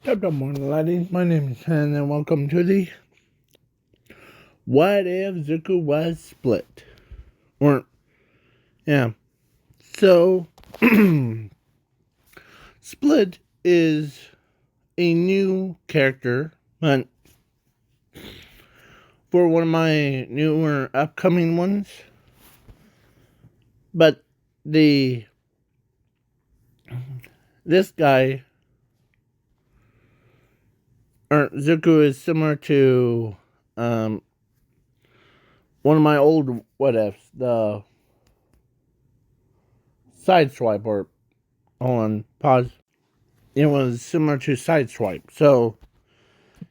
Good morning, ladies. My name is Han, and welcome to the What If Zuko Was Split? Or, yeah. So, Split is a new character but for one of my newer upcoming ones. But this guy, or Zuko, is similar to one of my old What Ifs, the Sideswipe, or hold on, pause. It was similar to Sideswipe. So,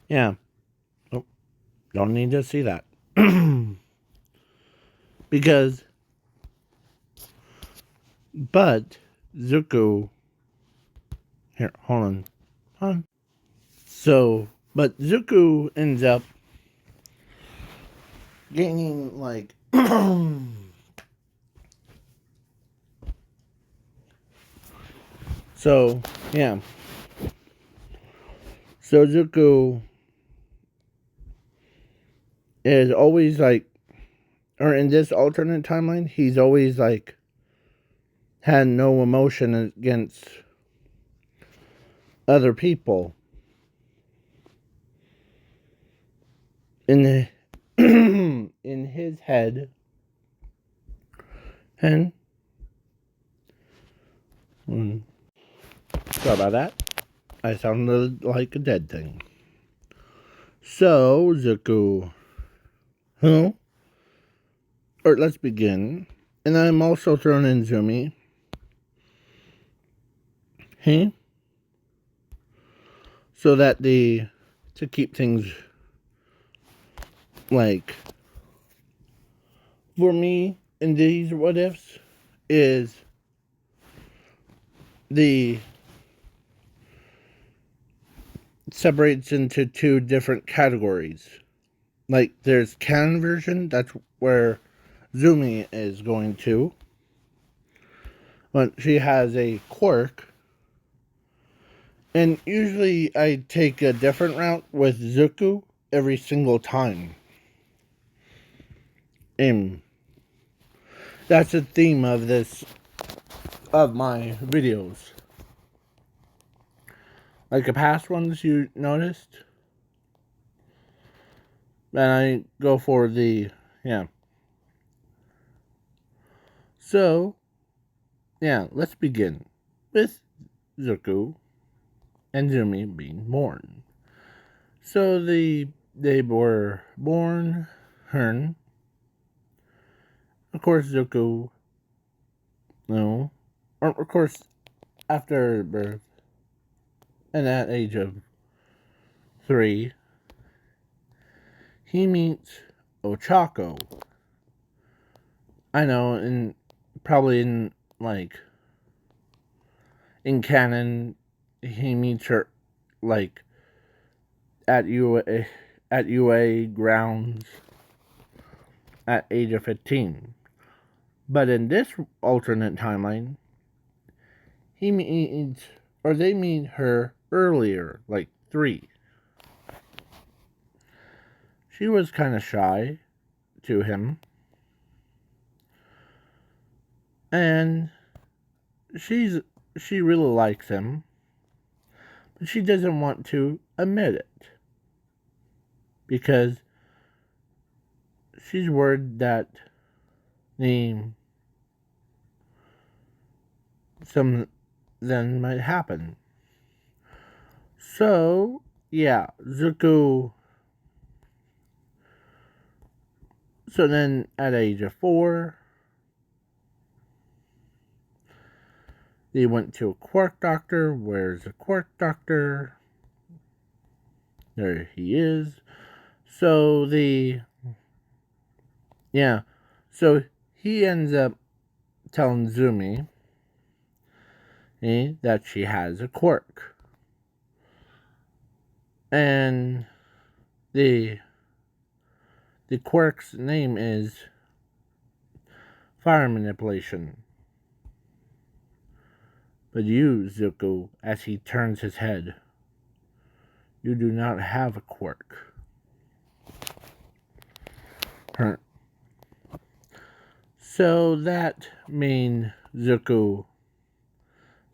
yeah. Oh, don't need to see that. Because, but Zuko, here, hold on. So, but Zuko ends up gaining, like, so, yeah. So Zuko is always, like, or in this alternate timeline, he's always, like, had no emotion against other people. In the, in his head, and sorry about that. I sounded like a dead thing. So, Zuko, huh? Or let's begin. And I'm also throwing in Zumi. Hey? So that to keep things, like, for me in these what ifs, is the separates into two different categories. Like, there's canon version, that's where Zumi is going to. But she has a quirk. And usually I take a different route with Zuko every single time. And that's the theme of my videos. Like the past ones you noticed. And I go for yeah. So, yeah, let's begin with Zuko and Zumi being born. So they were born, Hearn. Of course, Zuko, no. Of course, after birth, and at age of 3, he meets Ochako. I know, and probably like, in canon, he meets her, like, at UA grounds at age of 15. But in this alternate timeline, they meet her earlier, like 3. She was kind of shy to him, and she really likes him, but she doesn't want to admit it because she's worried that something might happen. So, yeah, Zuko. So then, at age of 4, they went to a quirk doctor. Where's the quirk doctor? There he is. So so he ends up telling Zumi that she has a quirk. And the quirk's name is fire manipulation. But you, Zuko, as he turns his head, You do not have a quirk. Her. So that made Zuko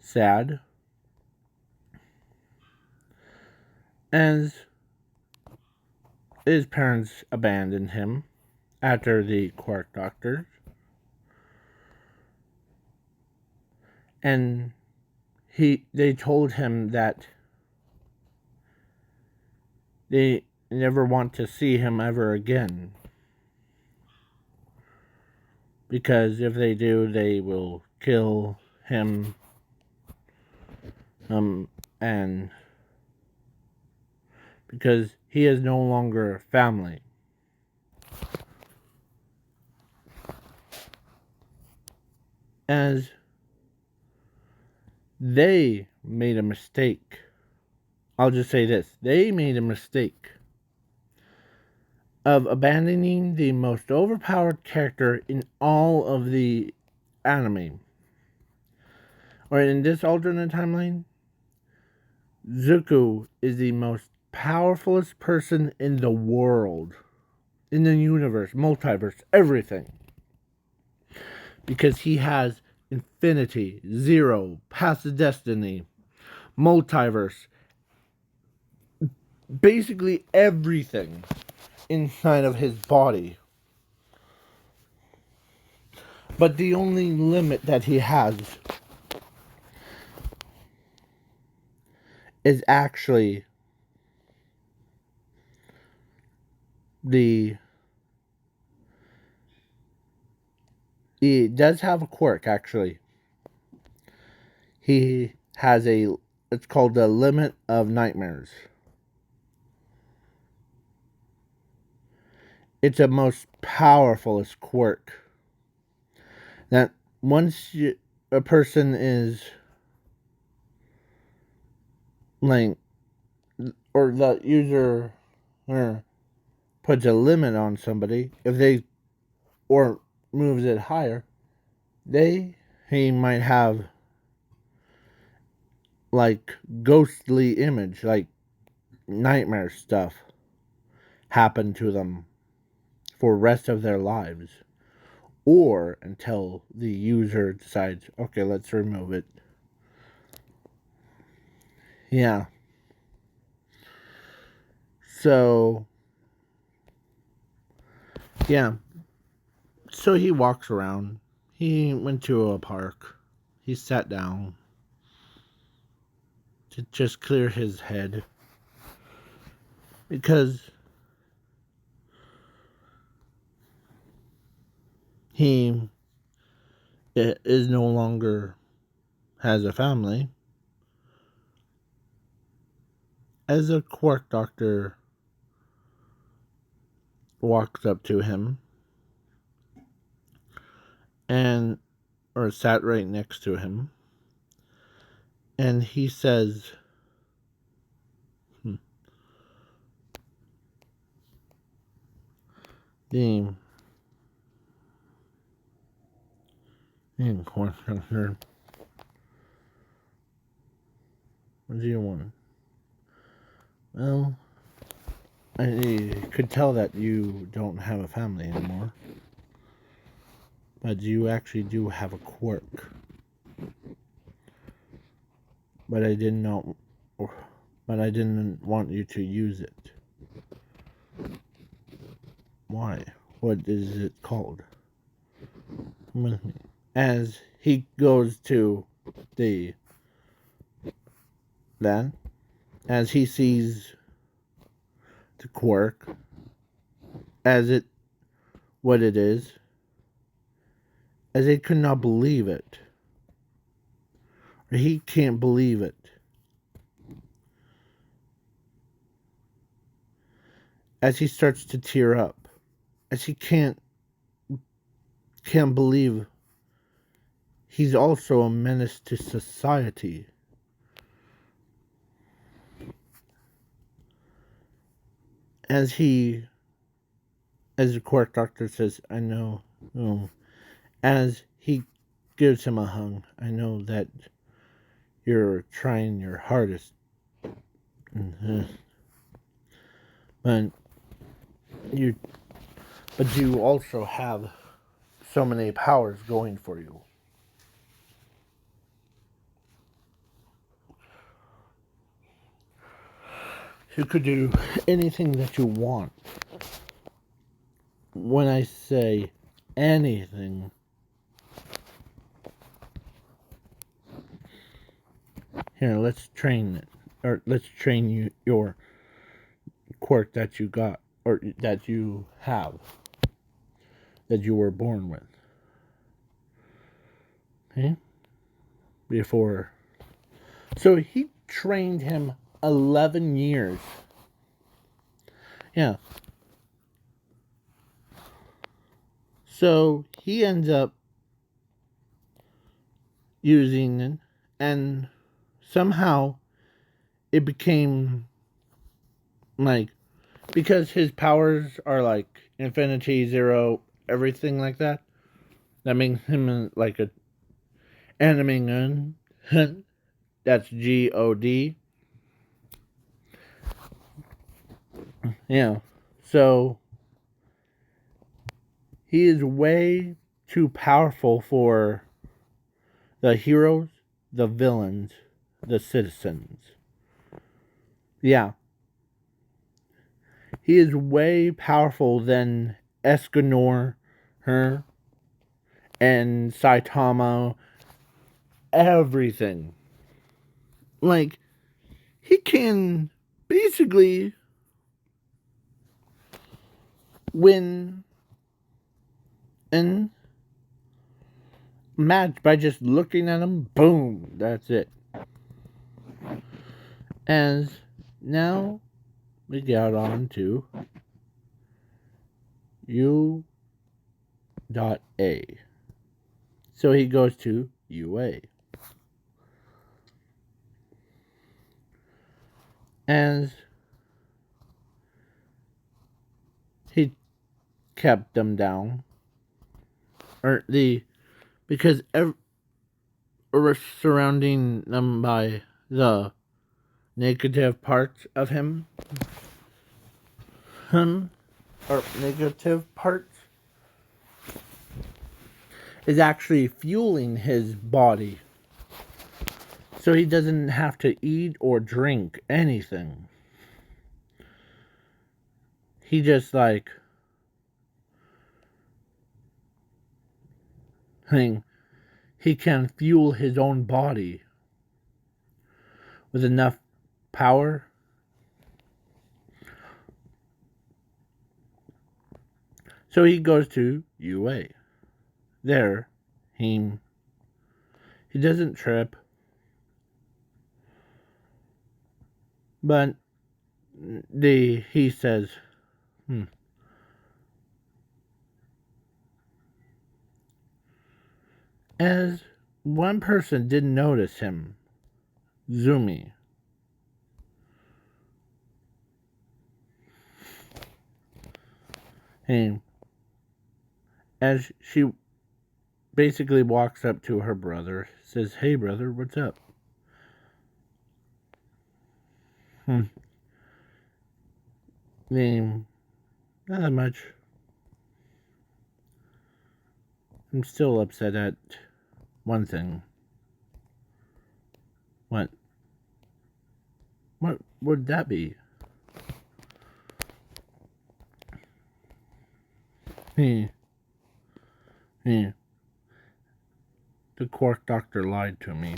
sad, as his parents abandoned him after the quirk doctor, and they told him that they never want to see him ever again, because if they do, they will kill him, and because he is no longer family. As they made a mistake. I'll just say this. They made a mistake of abandoning the most overpowered character in all of the anime. Or in this alternate timeline, Zuko is the most powerfulest person in the world. In the universe, multiverse, everything. Because he has infinity, zero, path of destiny, multiverse, basically everything inside of his body. But the only limit that he has is actually he does have a quirk, actually. He has it's called the limit of nightmares. It's a most powerfulest quirk. That once a person is like, or the user puts a limit on somebody, if they or moves it higher, he might have like ghostly image, like nightmare stuff happen to them for rest of their lives, or until the user decides, okay, let's remove it. Yeah. So yeah. So he walks around. He went to a park. He sat down to just clear his head, because he is no longer has a family. As a quirk doctor walks up to him and or sat right next to him, and he says, the quirk doctor, what do you want? Well, I could tell that you don't have a family anymore, but you actually do have a quirk. But I did not, but I didn't want you to use it. Why? What is it called? As he goes to the land, as he sees the quirk, what it is, as he could not believe it. Or he can't believe it. As he starts to tear up, as he can't believe he's also a menace to society. As the quirk doctor says, I know, as he gives him a hug, I know that you're trying your hardest. But you but you also have so many powers going for you. You could do anything that you want. When I say anything, here, let's train it. Or let's train you your quirk that you got, or that you have, that you were born with. Okay? Before. So he trained him 11 years. Yeah. So he ends up using it, and somehow it became like, because his powers are like infinity, zero, everything like that. That makes him like a animing. That's God. Yeah. So he is way too powerful for the heroes, the villains, the citizens. Yeah. He is way powerful than Escanor, her, and Saitama, everything. Like, he can basically win and match by just looking at him. Boom, that's it. And now we get on to U.A. So he goes to UA. And he kept them down. Because surrounding them by the negative parts of him, or negative parts, is actually fueling his body. So he doesn't have to eat or drink anything. He just he can fuel his own body with enough power. So he goes to UA. There, he doesn't trip, but he says, as one person didn't notice him, Zumi. And as she basically walks up to her brother, says, "Hey brother, what's up?" Not that much. I'm still upset at one thing. What? What would that be? The Quark Doctor lied to me.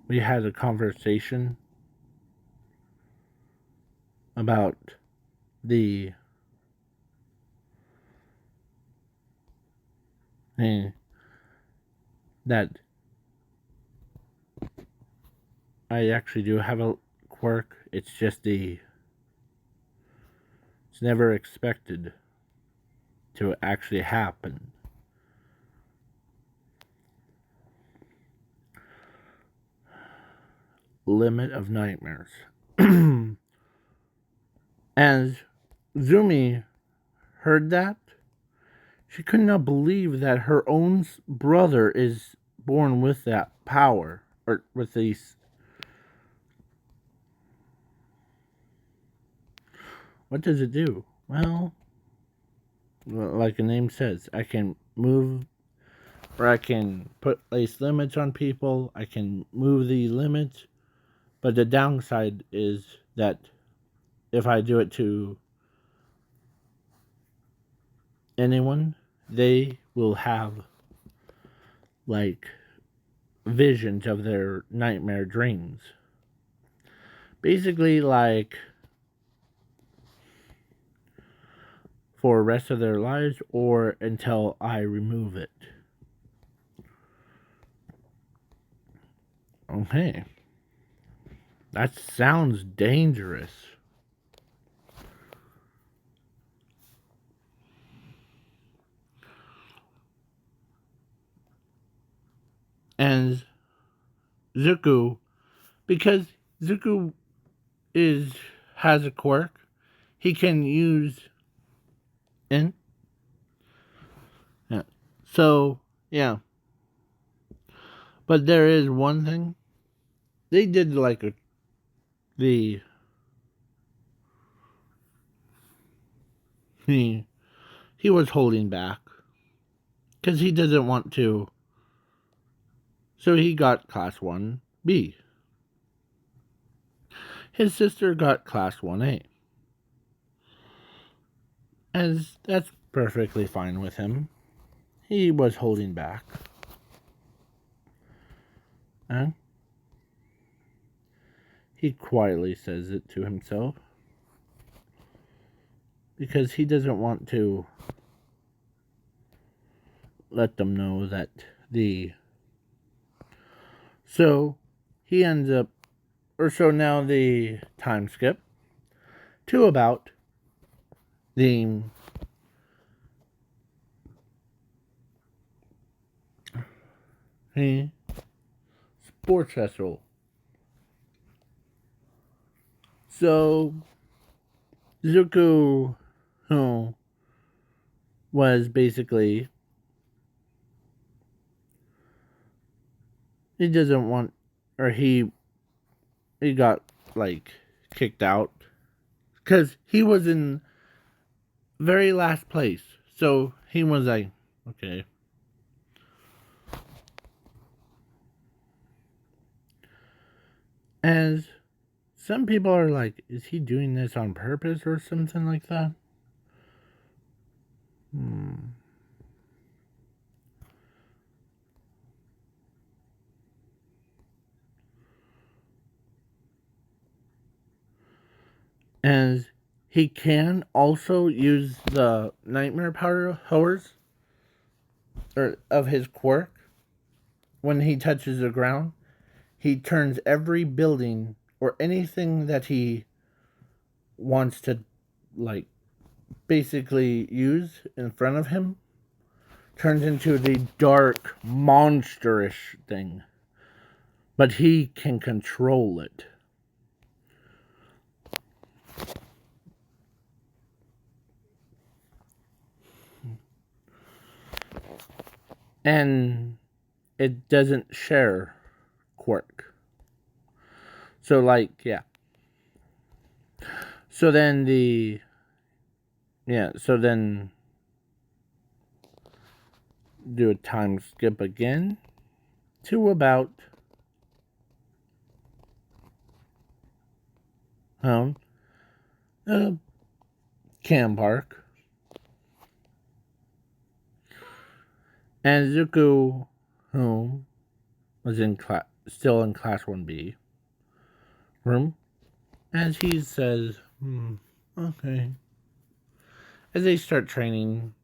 We had a conversation about that I actually do have a quirk. It's just it's never expected to actually happen. Limit of nightmares. As Zumi heard that, she could not believe that her own brother is born with that power, or with these. what does it do? Well, like the name says, I can move, or I can place limits on people. I can move the limits, but the downside is that if I do it to anyone, they will have like visions of their nightmare dreams. Basically, like for the rest of their lives or until I remove it. Okay. That sounds dangerous. And Zuko, because Zuko is has a quirk, he can use in. Yeah. So yeah, but there is one thing they did like the he was holding back because he doesn't want to. So he got class 1B. His sister got class 1A. As that's perfectly fine with him. He was holding back. And he quietly says it to himself. Because he doesn't want to let them know that the. So he ends up. Or so now the time skip to about the sports festival. So Zuko was basically he doesn't want or he got like kicked out because he was in very last place. So he was like, okay. As some people are like, is he doing this on purpose or something like that? As he can also use the nightmare powers or of his quirk when he touches the ground. He turns every building or anything that he wants to like basically use in front of him turns into the dark monsterish thing, but he can control it. And it doesn't share quirk. So like, yeah. So then so then do a time skip again to about uh, Cam Park. And Zuko was still in class 1B room. As he says, okay. As they start training,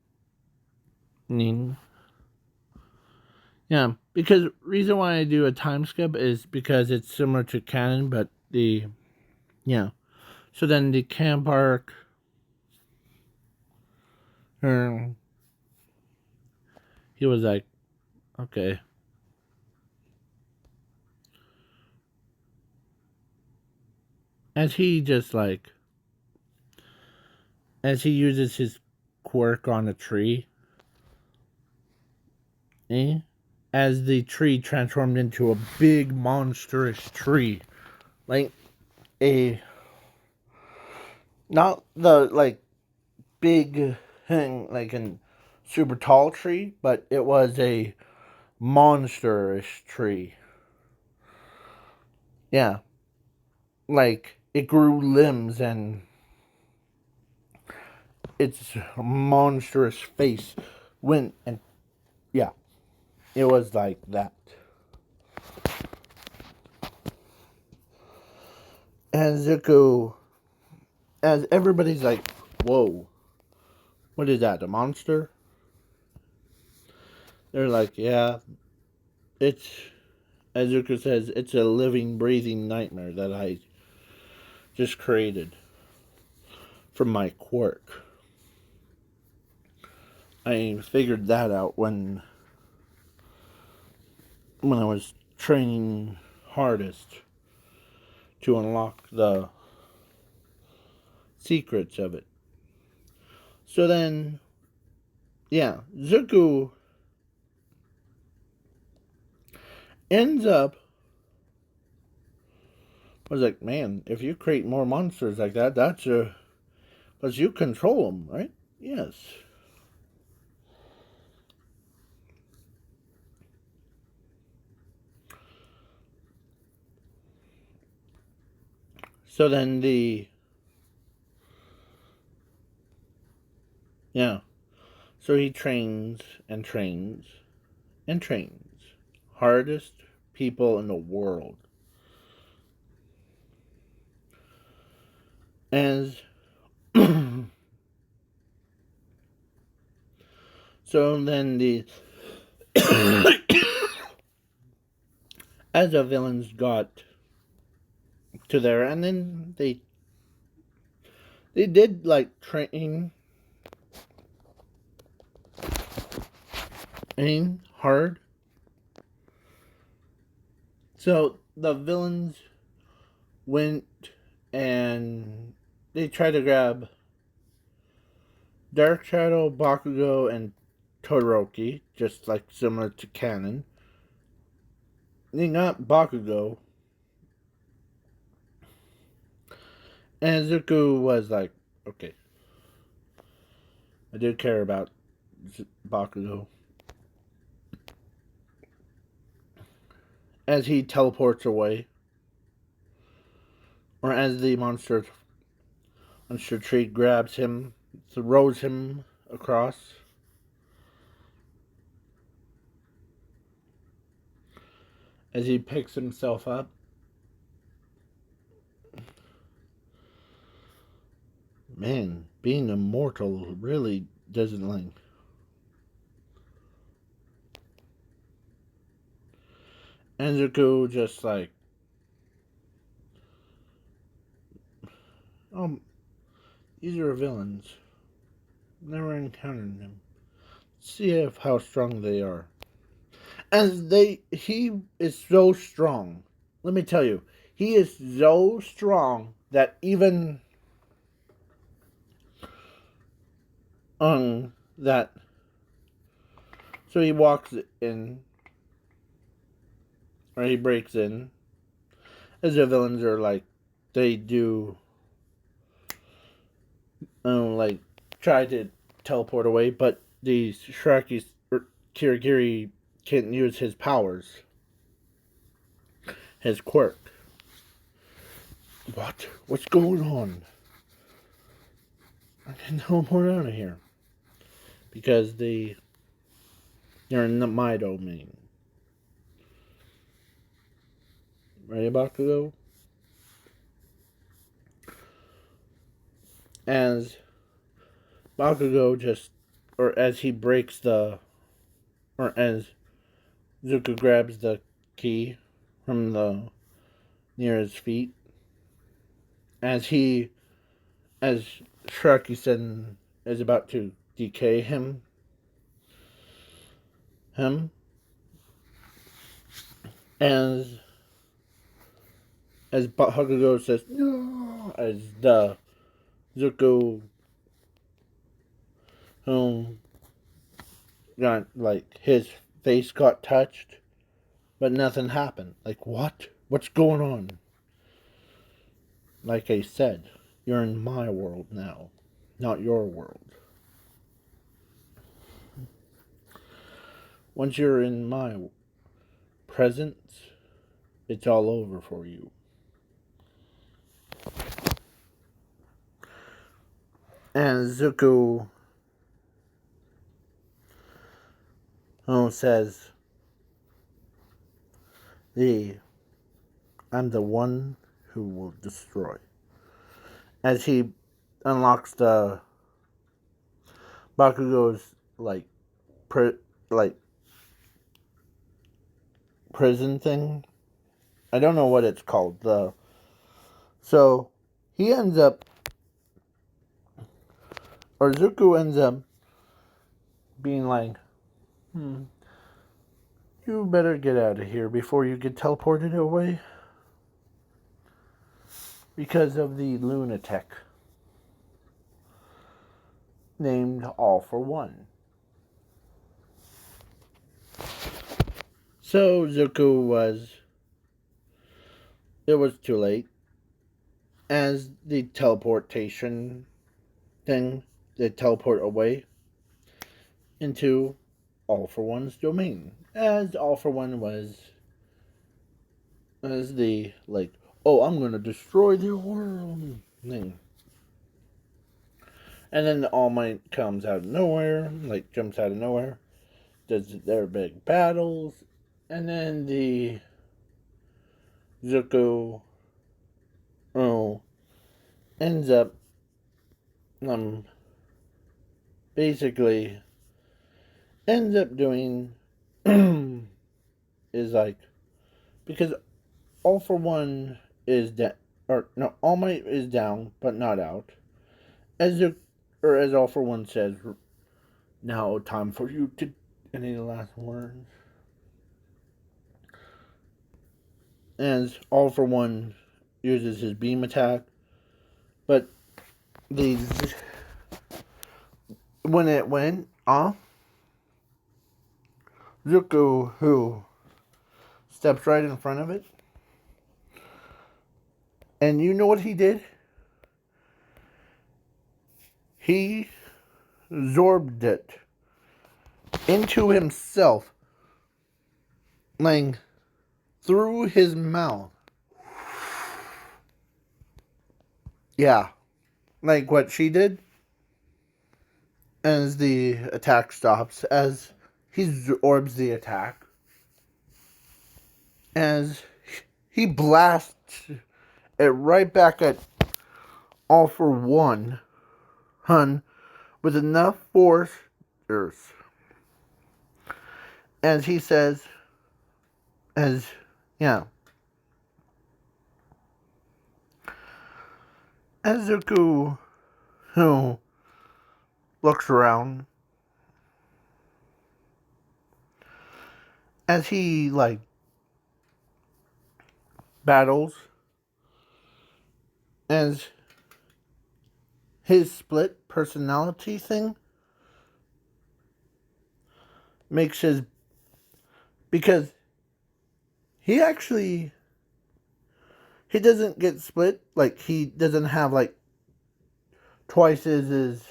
yeah, because reason why I do a time skip is because it's similar to canon, but so then the Cam Park, he was like, okay. As he just like, as he uses his quirk on a tree, as the tree transformed into a big monstrous tree, like a Not the like big thing like a super tall tree, but it was a monsterish tree. Yeah. Like it grew limbs and its monstrous face went and yeah, it was like that. And Zuko, as everybody's like, whoa, what is that, a monster? They're like, yeah, it's, as Zuko says, it's a living, breathing nightmare that I just created from my quirk. I figured that out when I was training hardest to unlock the secrets of it. So then, yeah, Zuko ends up, I was like, man, if you create more monsters like that, that's a, because you control them, right? Yes. So then yeah, so he trains and trains and trains. Hardest people in the world. As so then the as the villains got to there, and then they did like train hard. So the villains went and they tried to grab Dark Shadow, Bakugo, and Todoroki, just like similar to canon. They got Bakugo, and Zuko was like, okay, I do care about Bakugo. As he teleports away, or as the monster tree grabs him, throws him across. As he picks himself up, man, being immortal really doesn't like. And Zuko just like, oh, these are villains. Never encountered them. See if how strong they are. And he is so strong. Let me tell you, he is so strong that even that. So he walks in, or he breaks in. As the villains are like, they do, like try to teleport away, but the Shraki or Kirigiri can't use his powers, his quirk. What? What's going on? I can teleport out of here because they're in my domain. Ready, Bakugo? As Bakugo just, or as he breaks or as Zuko grabs the key from the near his feet, as Sharky-sen is about to decay him, as Bakugo says no, as the Zuko got like his face got touched, but nothing happened. Like what? What's going on? Like I said. You're in my world now, not your world. Once you're in my presence, it's all over for you. And Zuko says, the I'm the one who will destroy. As he unlocks the Bakugo's like prison thing. I don't know what it's called. So he ends up, or Zuko ends up being like, you better get out of here before you get teleported away. Because of the lunatic named All for One. So it was too late. As the teleportation thing, they teleport away into All for One's domain. As All for One was as the oh, I'm gonna destroy the world thing. And then the All Might comes out of nowhere, jumps out of nowhere, does their big battles, and then the Zuko ends up basically ends up doing is because All for One is dead, or no, All Might is down but not out. As All for One says, now time for you to. Any last words? As All for One uses his beam attack, but when it went off, Zuko, who steps right in front of it, and you know what he did? He absorbed it into himself, through his mouth. Yeah, like what she did. As the attack stops, as he absorbs the attack, as he blasts it right back at All for One, with enough force, as he says, as Zuko, who looks around, as he battles, as his split personality thing makes his, because he doesn't get split, he doesn't have twice his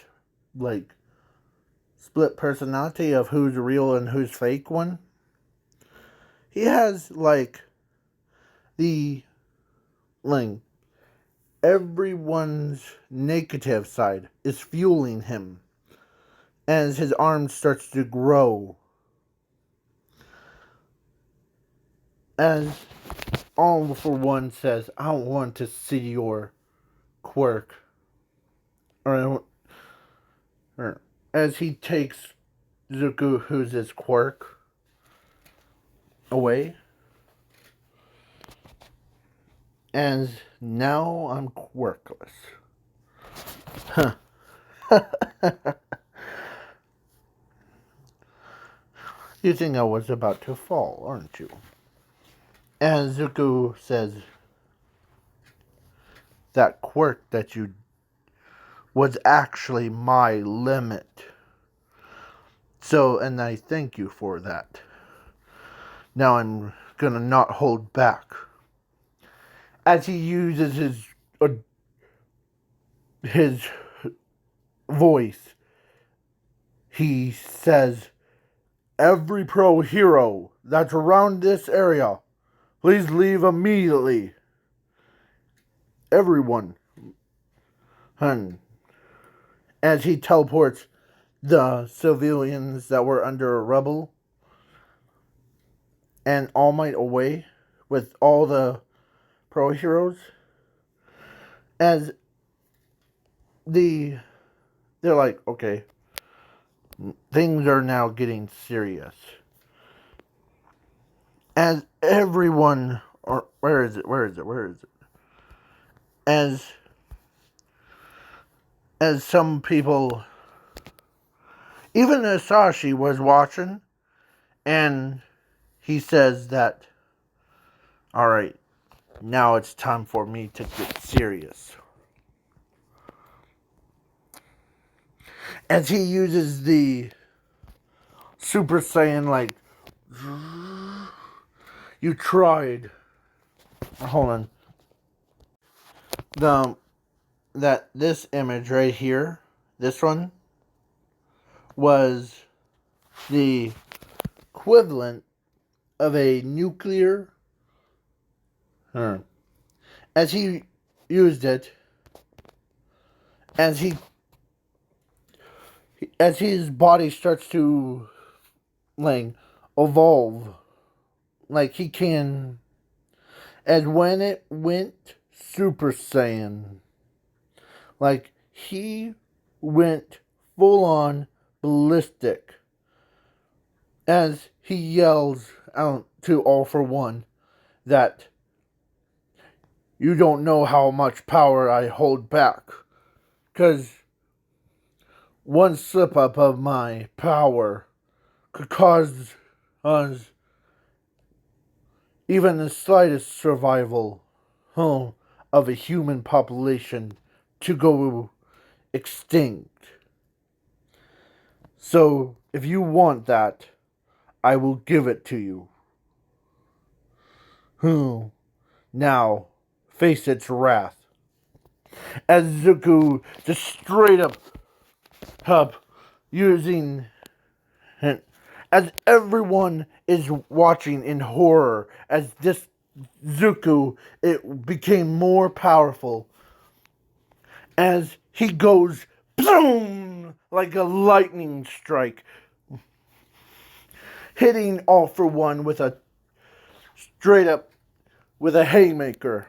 split personality of who's real and who's fake one. He has the everyone's negative side is fueling him as his arm starts to grow, as All for One says, I want to see your quirk, or as he takes Zuko, who's his quirk, away. And now I'm quirkless. Huh. You think I was about to fall, aren't you? And Zuko says, that quirk that you was actually my limit. So, and I thank you for that. Now I'm gonna not hold back. As he uses his his voice, he says, "Every pro hero that's around this area, please leave immediately. Everyone." And as he teleports the civilians that were under rubble and All Might away with all the pro heroes, as they're like, okay, things are now getting serious. As everyone, or where is it? As some people, even Asashi was watching, and he says that, all right, now it's time for me to get serious. As he uses the Super Saiyan, like, you tried. Hold on. This image right here, this one, was the equivalent of a nuclear. As he used it, as his body starts to like evolve, like he can, and when it went Super Saiyan, like he went full on ballistic, as he yells out to All For One that you don't know how much power I hold back, because one slip up of my power could cause us even the slightest survival of a human population to go extinct. So, if you want that, I will give it to you. Now, face its wrath. As Zuko just straight up using, as everyone is watching in horror, as this Zuko, it became more powerful, as he goes boom like a lightning strike, hitting All For One with a straight up with a haymaker,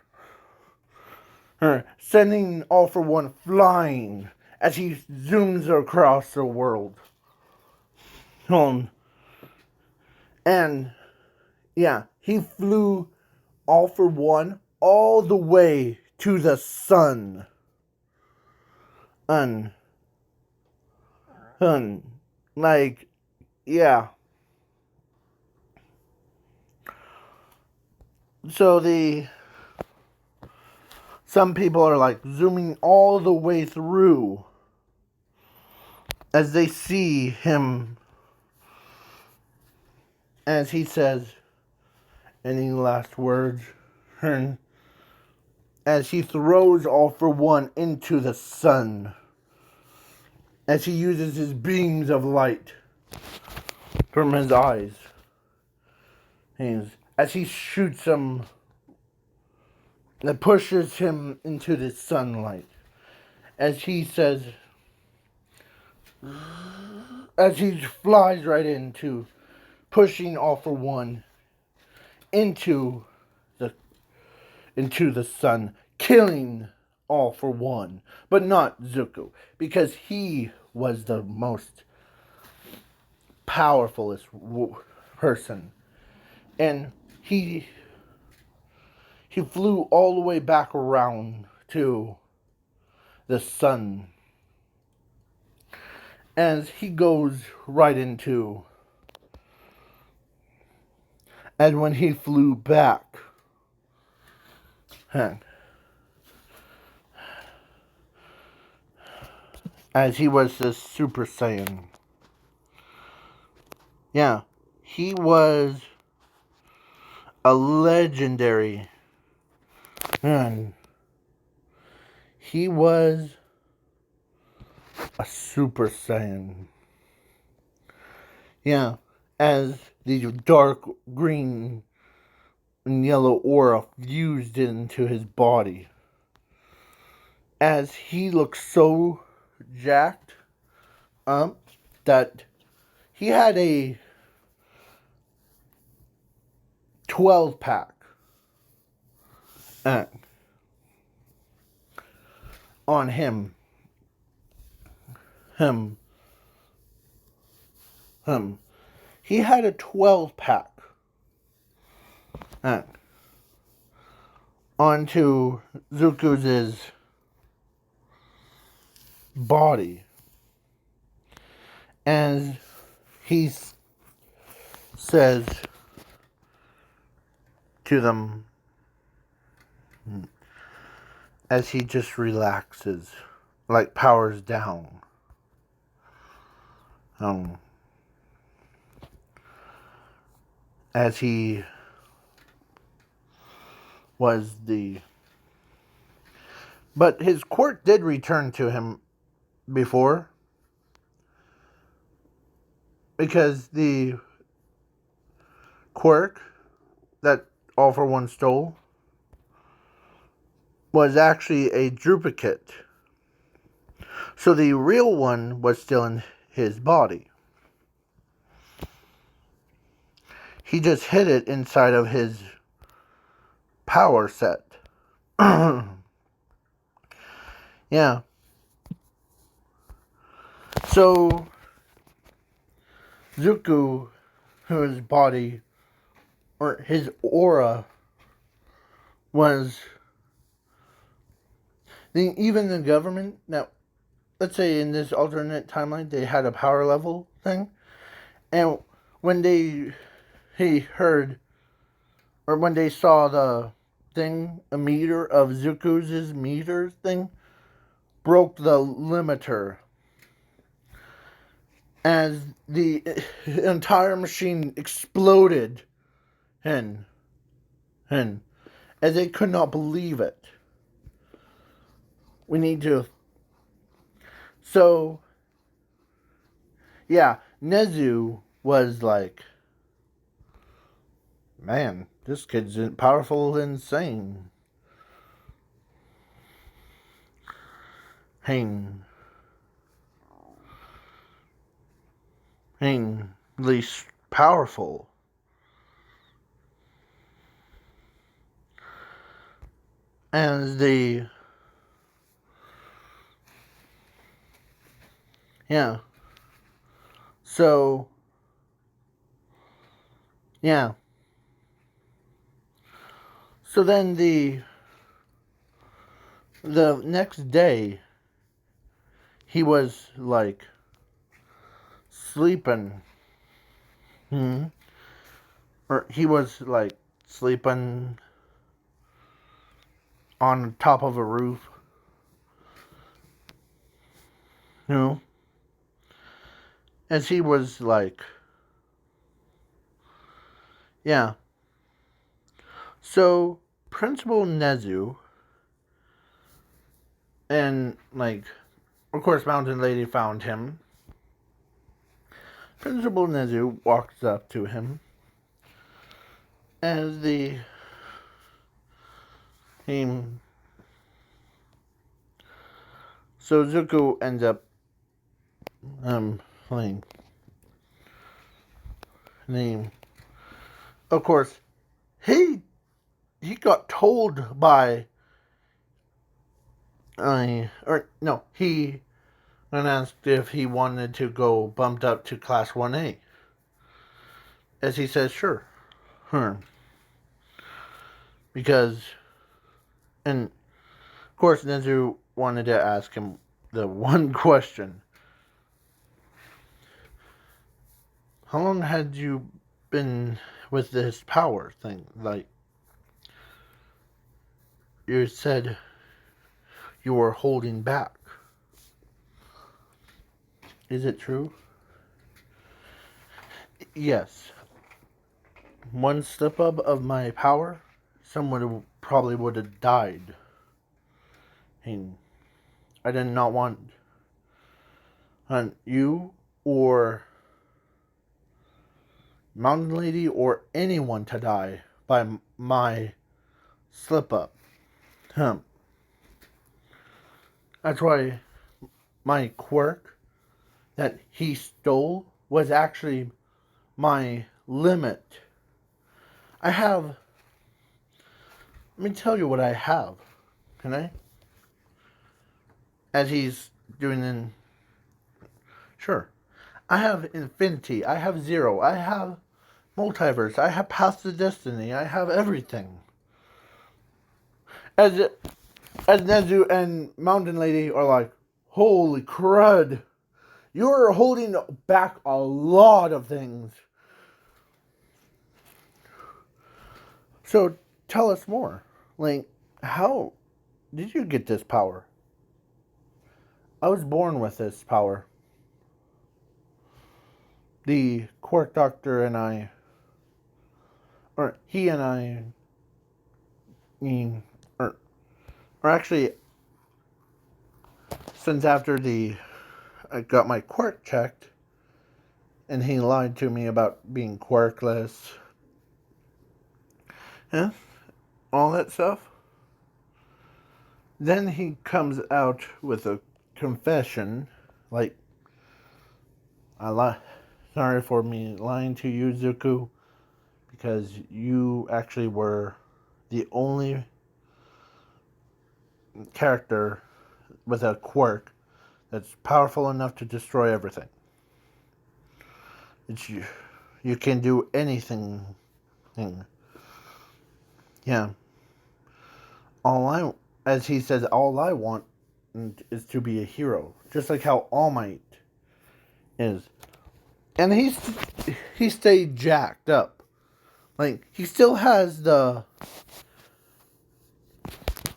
sending All For One flying as he zooms across the world. And yeah, he flew All For One all the way to the sun. Like, yeah. So some people are like zooming all the way through as they see him, as he says, any last words? As he throws All For One into the sun, as he uses his beams of light from his eyes, as he shoots him, that pushes him into the sunlight, as he says, as he flies right into, pushing All For One into the sun, killing All For One, but not Zuko, because he was the most powerfulest person, and he flew all the way back around to the sun, as he goes right into, and when he flew back, as he was the Super Saiyan. Yeah, he was a legendary, and he was a Super Saiyan. Yeah, as the dark green and yellow aura fused into his body. As he looked so jacked up that he had a 12 pack uh, on him. Him. He had a 12 pack onto Zuku's body. And he says to them as he just relaxes, like powers down. As he was but his quirk did return to him before, because the quirk that All For One stole was actually a duplicate. So the real one was still in his body. He just hid it inside of his power set. Yeah. So Zuko, whose body, or his aura, was even the government. Now, let's say in this alternate timeline, they had a power level thing, and when he heard, or when they saw the thing, a meter of Zuko's meter thing, broke the limiter, as the entire machine exploded, and as they could not believe it. We need to. So, yeah, Nezu was like, man, this kid's powerful and insane. Least powerful. And yeah. So, yeah. So then the next day, he was like sleeping. Or he was like sleeping on top of a roof. You know? As he was like, yeah. So, Principal Nezu and, like, of course, Mountain Lady found him. Principal Nezu walks up to him as so Zuko ends up playing. Of course, he got told by he asked if he wanted to go bumped up to Class 1A. As he says, sure. Because, and of course, Nezu wanted to ask him the one question. How long had you been with this power thing? Like, you said you were holding back. Is it true? Yes. One slip up of my power, someone probably would have died. And I did not want on you or Mountain Lady or anyone to die by my slip up. That's why my quirk that he stole was actually my limit. I have. Let me tell you what I have. Can I? As he's doing in. Sure. I have infinity. I have zero. I have multiverse. I have paths to destiny. I have everything. As Nezu and Mountain Lady are like, holy crud. You're holding back a lot of things. So tell us more. Like, how did you get this power? I was born with this power. The Quirk Doctor and I, or he and I, or actually, since after I got my quirk checked, and he lied to me about being quirkless, yeah, all that stuff. Then he comes out with a confession, like, I lie. Sorry for me lying to you, Zuko, because you actually were the only character with a quirk that's powerful enough to destroy everything. It's you. You can do anything. Yeah. As he says, all I want is to be a hero, just like how All Might is. And he stayed jacked up. Like, he still has the,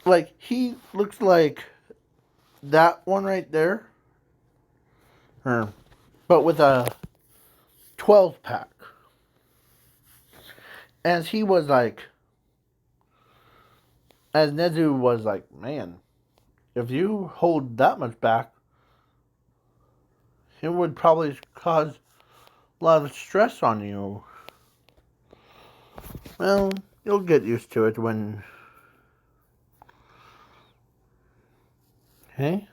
like, he looks like that one right there, but with a 12 pack. As he was like, as Nezu was like, man, if you hold that much back, it would probably cause a lot of stress on you. Well, you'll get used to it when. Hey?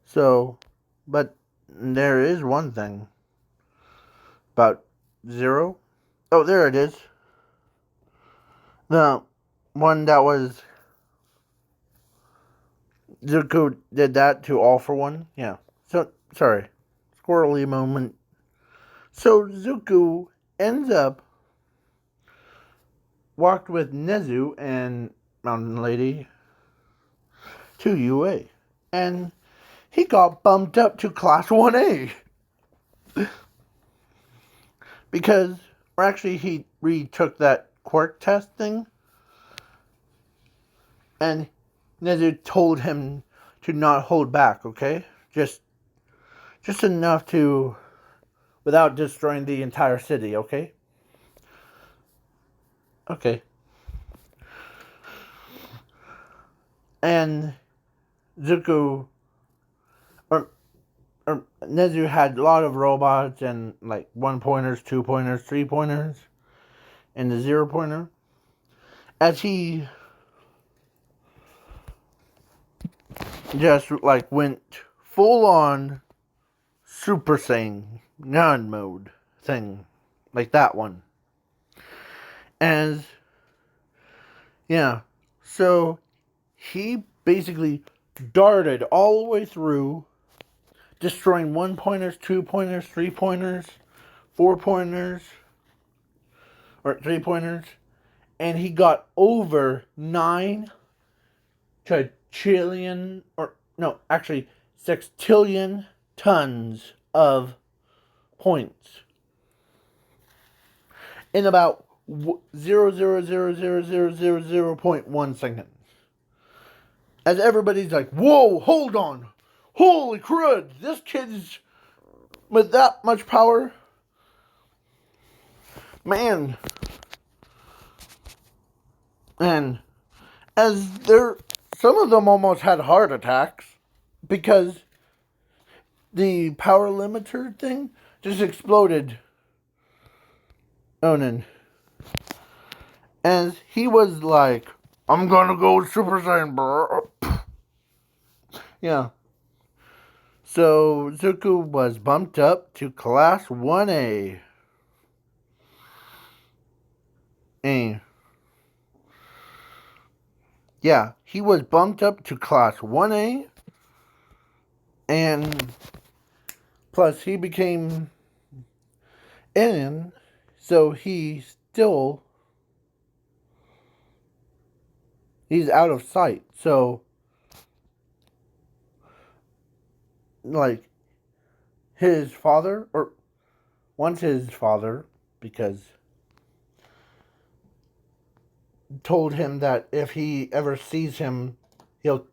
So, but there is one thing about Zero. Oh, there it is. The one that was. Zuko did that to All for One? Yeah. So, sorry. Squirrely moment. So, Zuko ends up walked with Nezu and Mountain Lady to UA. And he got bumped up to Class 1A. Because, or actually, he retook that quirk test thing. And Nezu told him to not hold back, okay? Just enough to, without destroying the entire city, okay? Okay. And Zuko, or Nezu had a lot of robots and like 1-pointers, 2-pointers, 3-pointers, and the 0-pointer. As he just like went full on Super Saiyan non mode thing, like that one. As yeah, so he basically darted all the way through, destroying 1-pointers, 2-pointers, 3-pointers, 4-pointers, or 3-pointers, and he got over 9 trillion, or no, actually 6 trillion tons of points in about 0.0000000.1 seconds. As everybody's like, whoa, hold on. Holy crud, this kid's with that much power. Man. And some of them almost had heart attacks because the power limiter thing just exploded Onan. And he was like, I'm gonna go Super Saiyan, bro. Yeah. So Zuko was bumped up to Class 1A. And yeah, he was bumped up to Class 1A. And plus, he became N, so he's out of sight. So, like, his father, or once his father, because told him that if he ever sees him, he'll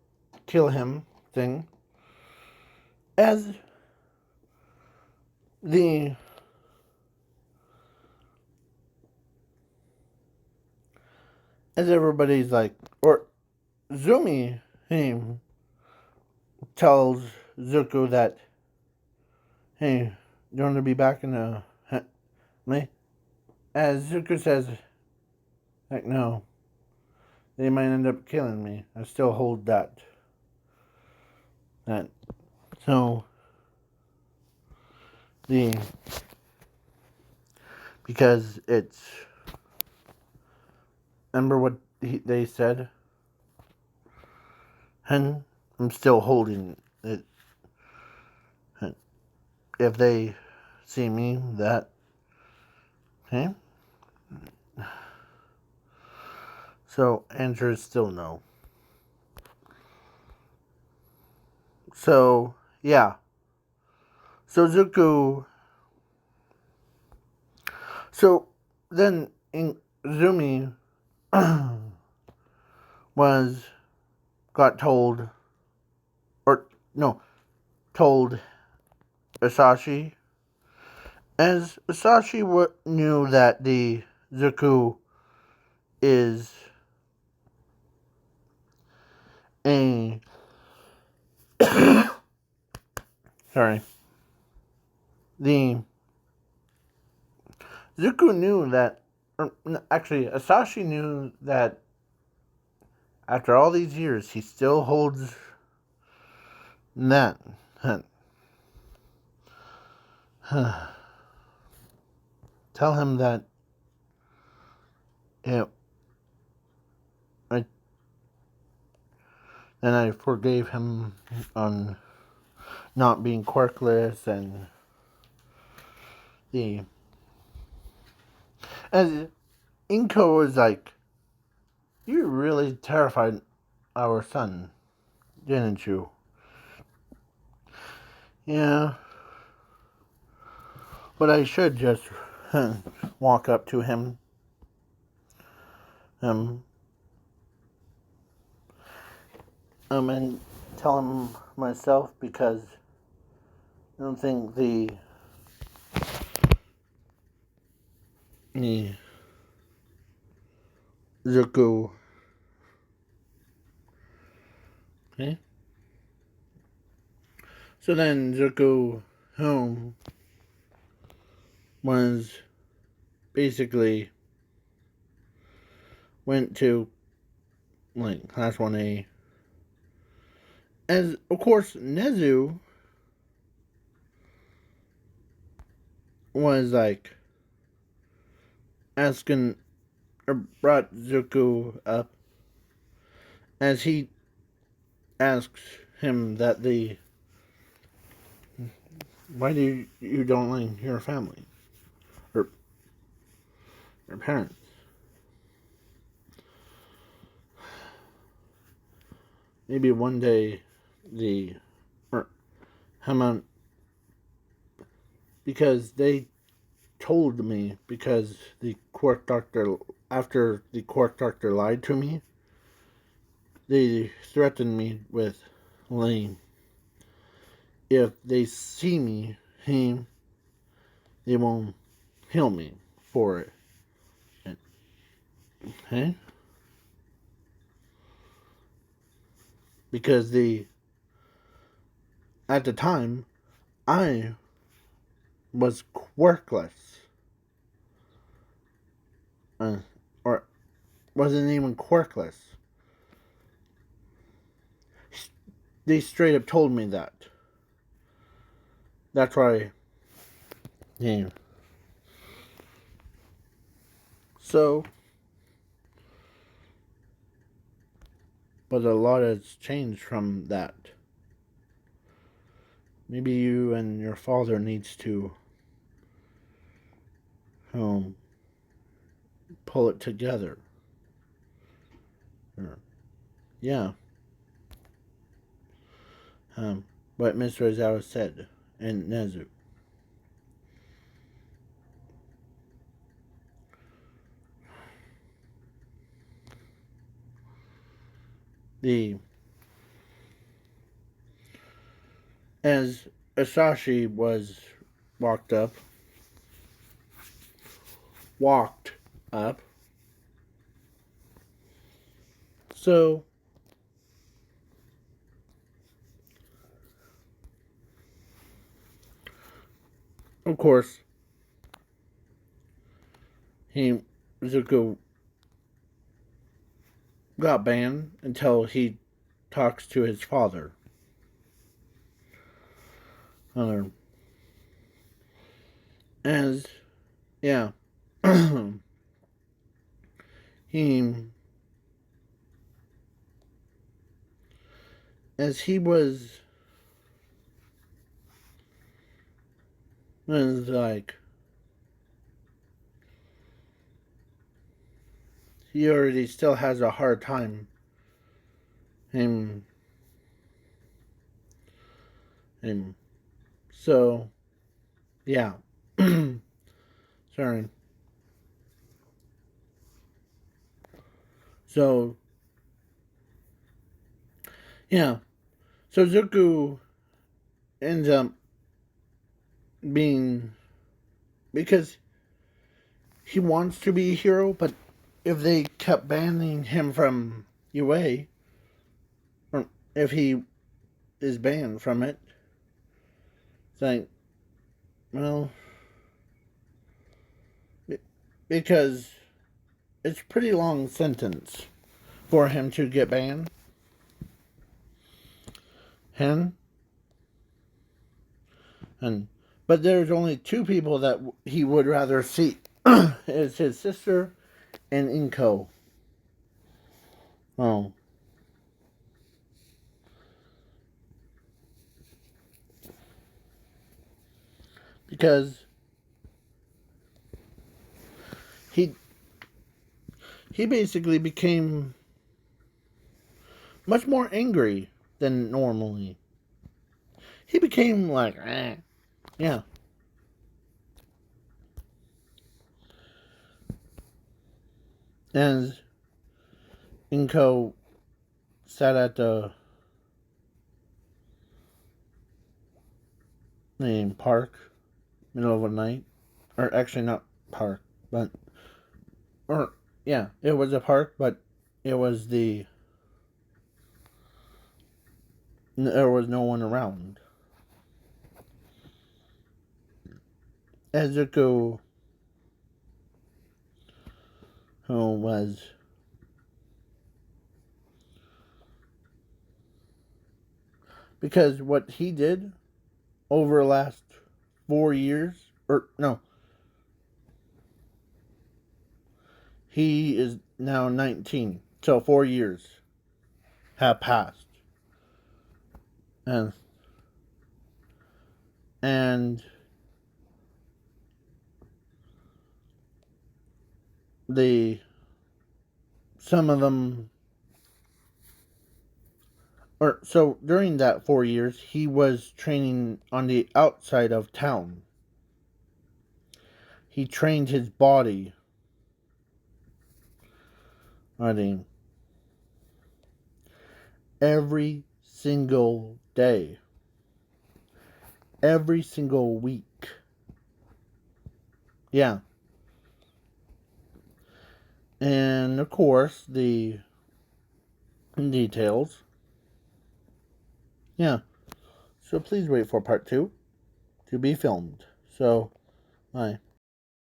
kill him thing. As the as everybody's like, or Zumi him tells Zuko that, hey, you want to be back in the me? As Zuko says, like, no, they might end up killing me. I still hold that. So the because it's, remember what they said, and I'm still holding it. If they see me, that, okay. So answer is still no. So yeah. So Zuko. So then Zumi was got told, or no, told Asashi, as Asashi knew that the Zuko is a sorry, the Zuko knew that, or actually Asashi knew that after all these years he still holds that. Tell him that, you know, and I forgave him on not being quirkless, and the as Inko was like, you really terrified our son, didn't you? Yeah, but I should just walk up to him, um, and tell him myself, because I don't think the Zuko. Okay. So then Zuko home was basically went to like Class 1A. As of course Nezu was like asking, or brought Zuko up, as he asks him that the why do you don't like your family, or your parents? Maybe one day the, or Haman, because they told me, because the court doctor, after the court doctor lied to me, they threatened me with, Lane, if they see me, they won't kill me for it. Okay? Because at the time, I was quirkless. Or wasn't even quirkless. They straight up told me that. That's why. Yeah. So, but a lot has changed from that. Maybe you and your father needs to pull it together. Yeah. What Mr. Ozawa said and Nezu. The as Asashi was walked up, so of course Zuko got banned until he talks to his father. As yeah, he as he was like he already still has a hard time him so yeah. Sorry. So yeah, so Zuko ends up being because he wants to be a hero, but if they kept banning him from UA, or if he is banned from it, it's like, well, because it's a pretty long sentence for him to get banned. Him and but there's only two people that he would rather see. Is his sister and Inko. Oh. Because he basically became much more angry than normally. He became like, yeah. And Inko sat at the park, middle of the night. Or actually not park, but or yeah, it was a park, but it was there was no one around. Ezuko who was because what he did over the last 4 years, or no, he is now 19, so 4 years have passed, and and the some of them, or so during that 4 years he was training on the outside of town. He trained his body, I mean, every single day, every single week. Yeah. And of course, the details. Yeah. So please wait for part 2. to be filmed. So, bye.